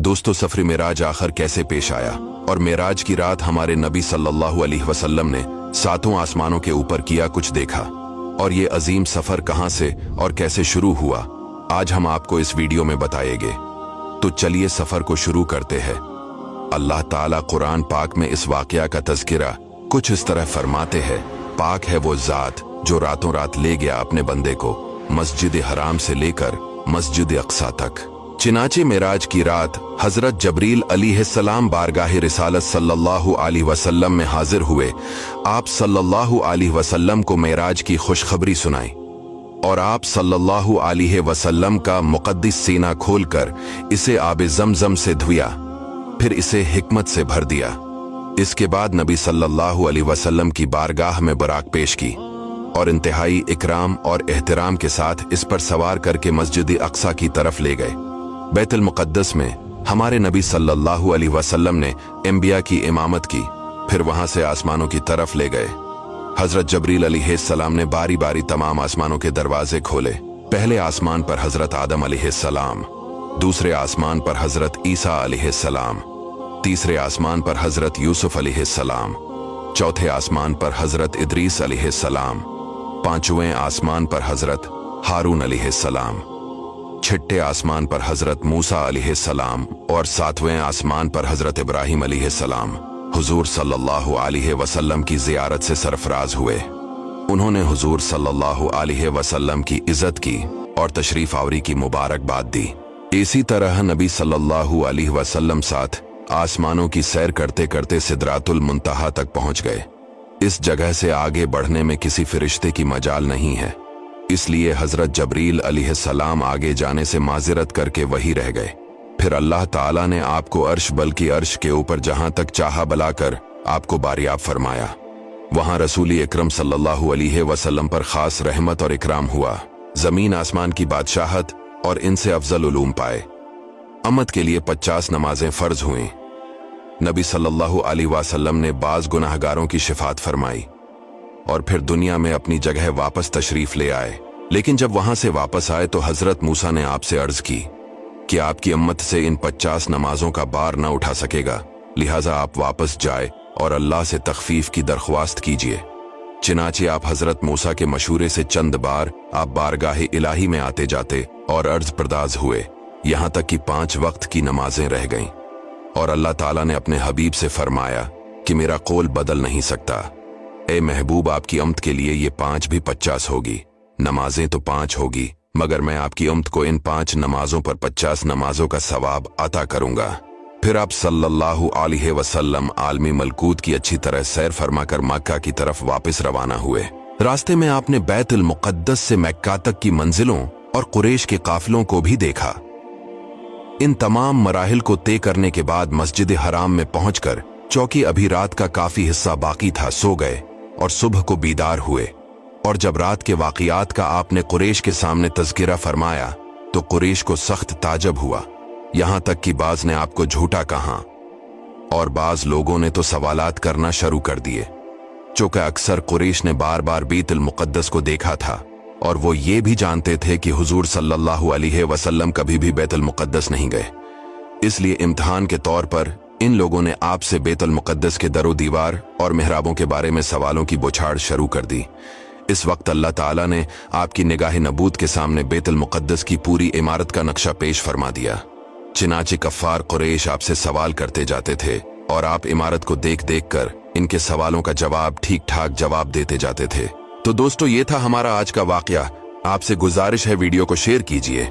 दोस्तों, सफर मेराज आखिर कैसे पेश आया और मेराज की रात हमारे नबी सल्लल्लाहु अलैहि वसल्लम ने सातों आसमानों के ऊपर किया कुछ देखा, और ये अजीम सफर कहां से और कैसे शुरू हुआ, आज हम आपको इस वीडियो में बताएंगे। तो चलिए सफर को शुरू करते हैं। अल्लाह ताला कुरान पाक में इस वाकया का तज़किरा कुछ इस तरह फरमाते हैं, पाक है वो जात जो रातों रात ले गया अपने बंदे को मस्जिद हराम से लेकर मस्जिद अक्सा तक। चिनाचे मेराज की रात हजरत जबरील अलैहिस्सलाम बारगाह रिसालत सल्लल्लाहु अलैहि वसल्लम में हाजिर हुए। आप सल्लल्लाहु अलैहि वसल्लम को मेराज की खुशखबरी सुनाई और आप सल्लल्लाहु अलैहि वसल्लम का मुक़द्दस सीना खोलकर इसे आब ज़मज़म से धुया, फिर इसे हिकमत से भर दिया। इसके बाद नबी सल्लल्लाहु अलैहि वसल्लम की बारगाह में बुराक पेश की और इंतहाई इकराम और एहतराम के साथ इस पर सवार करके मस्जिद अक्सा की तरफ ले गए। बैतुल मुक़द्दस में हमारे नबी सल्लल्लाहु अलैहि वसल्लम ने अंबिया की इमामत की, फिर वहां से आसमानों की तरफ ले गए। हजरत जबरील अलैहिस्सलाम ने बारी बारी तमाम आसमानों के दरवाजे खोले। पहले आसमान पर हजरत आदम अलैहिस्सलाम, दूसरे आसमान पर हजरत ईसा अलैहिस्सलाम, तीसरे आसमान पर हजरत यूसुफ अलैहिस्सलाम, चौथे आसमान पर हजरत इदरीस अलैहिस्सलाम, पांचवें आसमान पर हजरत हारून अलैहिस्सलाम, छठे आसमान पर हजरत मूसा अलैहिस्सलाम और सातवें आसमान पर हजरत इब्राहिम अलैहिस्सलाम हुजूर सल्लल्लाहु अलैहि वसल्लम की जियारत से सरफराज हुए। उन्होंने हुजूर सल्लल्लाहु अलैहि वसल्लम की इज्जत की और तशरीफ आवरी की मुबारकबाद दी। इसी तरह नबी सल्लल्लाहु अलैहि वसल्लम साथ आसमानों की सैर करते करते सिदरातुल मुंतहा तक पहुंच गए। इस जगह से आगे बढ़ने में किसी फरिश्ते की मजाल नहीं है, इसलिए हजरत जबरील अलैहिस्सलाम आगे जाने से माजिरत करके वही रह गए। फिर अल्लाह ताला ने आपको अर्श बल्कि अर्श के ऊपर जहां तक चाहा बुलाकर आपको बारियाब फरमाया। वहां रसूल अकरम सल्लल्लाहु अलैहि वसल्लम पर खास रहमत और इकराम हुआ। जमीन आसमान की बादशाहत और इनसे अफजल उलूम पाए। अम्मत के लिए 50 नमाजें फर्ज हुई। नबी सल्लल्लाहु अलैहि वसल्लम ने बाज गुनाहगारों की शिफात फरमाई और फिर दुनिया में अपनी जगह वापस तशरीफ ले आए। लेकिन जब वहां से वापस आए तो हजरत मूसा ने आपसे अर्ज की कि आपकी उम्मत से इन 50 नमाजों का बार न उठा सकेगा, लिहाजा आप वापस जाए और अल्लाह से तखफीफ की दरख्वास्त कीजिए। चिनाचे आप हजरत मूसा के मशूरे से चंद बार आप बारगाह इलाही में आते जाते और अर्ज परदाज हुए, यहां तक कि 5 वक्त की नमाजें रह गईं और अल्लाह ताला ने अपने हबीब से फरमाया कि मेरा कौल बदल नहीं सकता। ए महबूब, आपकी उम्मत के लिए ये 5 भी 50 होगी। नमाजें तो 5 होगी, मगर मैं आपकी उम्मत को इन 5 नमाजों पर 50 नमाजों का सवाब अता करूंगा। फिर आप सल्लल्लाहु अलैहि वसल्लम आलमी मलकूत की अच्छी तरह सैर फरमाकर मक्का की तरफ वापस रवाना हुए। रास्ते में आपने बैतुल मुक़द्दस से मक्का तक की मंजिलों और कुरैश के काफिलों को भी देखा। इन तमाम मराहिल को तय करने के बाद मस्जिद हराम में पहुंचकर चौकी अभी रात का काफी हिस्सा बाकी था, सो गए और सुबह को बीदार हुए। और जब रात के वाक़ियात का आपने कुरैश के सामने तज़किरा फरमाया तो कुरैश को सख्त ताजब हुआ, यहां तक कि बाज ने आपको झूठा कहा और बाज लोगों ने तो सवालात करना शुरू कर दिए। चूंकि अक्सर कुरैश ने बार बार बैतुल मुक़द्दस को देखा था और वो ये भी जानते थे कि हुजूर सल्लल्लाहु अलैहि वसल्लम कभी भी बैतुल मुक़द्दस नहीं गए, इसलिए इम्तिहान के तौर पर इन लोगों ने आपसे बैतुल मुक़द्दस के दरो दीवार और मेहराबों के बारे में सवालों की बौछार शुरू कर दी। इस वक्त अल्लाह ताला ने आपकी निगाह नबूत के सामने बैतुल मुक़द्दस की पूरी इमारत का नक्शा पेश फरमा दिया। चिनाचे कफ़ार कुरैश आपसे सवाल करते जाते थे और आप इमारत को देख देख कर इनके सवालों का जवाब ठीक ठाक जवाब देते जाते थे। तो दोस्तों, ये था हमारा आज का वाकया। आपसे गुजारिश है वीडियो को शेयर कीजिए।